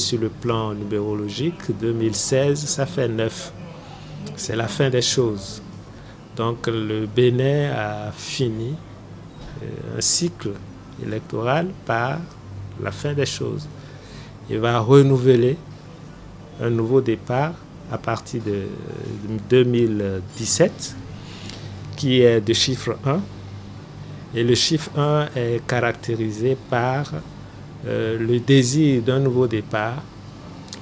Sur le plan numérologique, 2016, ça fait 9. C'est la fin des choses. Donc le Bénin a fini un cycle électoral par la fin des choses. Il va renouveler un nouveau départ à partir de 2017, qui est de chiffre 1. Et le chiffre 1 est caractérisé par le désir d'un nouveau départ,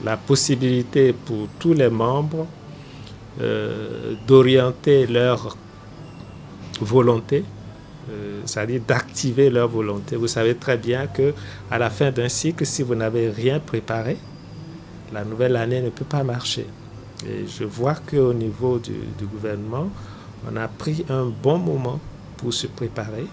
la possibilité pour tous les membres d'orienter leur volonté, c'est-à-dire d'activer leur volonté. Vous savez très bien qu'à la fin d'un cycle, si vous n'avez rien préparé, la nouvelle année ne peut pas marcher. Et je vois qu'au niveau du gouvernement, on a pris un bon moment pour se préparer.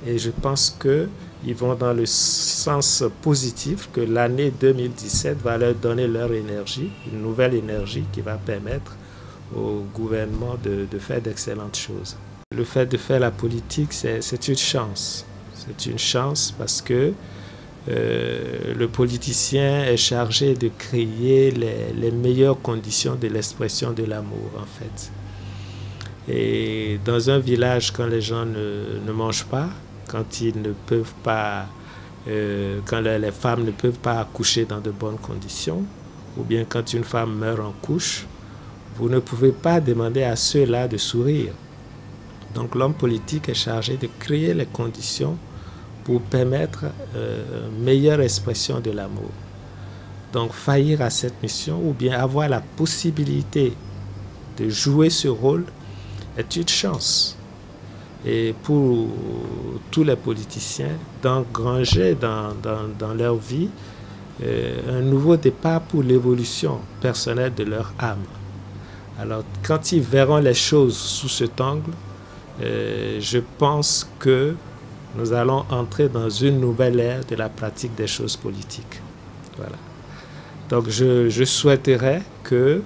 Et je pense qu'ils vont dans le sens positif, que l'année 2017 va leur donner leur énergie, une nouvelle énergie qui va permettre au gouvernement de faire d'excellentes choses. Le fait de faire la politique, c'est une chance. C'est une chance parce que le politicien est chargé de créer les meilleures conditions de l'expression de l'amour, en fait. Et dans un village, quand les gens ne mangent pas, quand ils ne peuvent pas, quand les femmes ne peuvent pas accoucher dans de bonnes conditions, ou bien quand une femme meurt en couche, vous ne pouvez pas demander à ceux-là de sourire. Donc l'homme politique est chargé de créer les conditions pour permettre une meilleure expression de l'amour. Donc faillir à cette mission ou bien avoir la possibilité de jouer ce rôle est une chance. Et pour tous les politiciens, d'engranger dans leur vie un nouveau départ pour l'évolution personnelle de leur âme. Alors quand ils verront les choses sous cet angle, je pense que nous allons entrer dans une nouvelle ère de la pratique des choses politiques. Voilà. Donc je souhaiterais que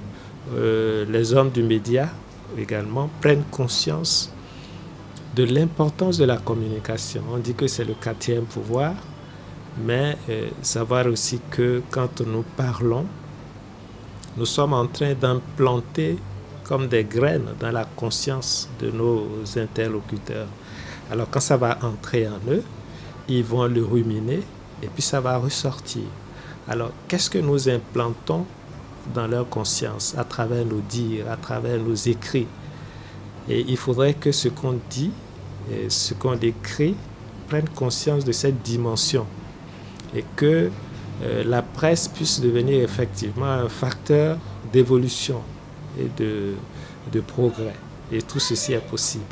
les hommes du média également prennent conscience de l'importance de la communication. On dit que c'est le 4e pouvoir, mais savoir aussi que quand nous parlons, nous sommes en train d'implanter comme des graines dans la conscience de nos interlocuteurs. Alors quand ça va entrer en eux, ils vont le ruminer et puis ça va ressortir. Alors qu'est-ce que nous implantons dans leur conscience à travers nos dires, à travers nos écrits? Et il faudrait que ce qu'on dit et ce qu'on écrit prenne conscience de cette dimension et que la presse puisse devenir effectivement un facteur d'évolution et de progrès. Et tout ceci est possible.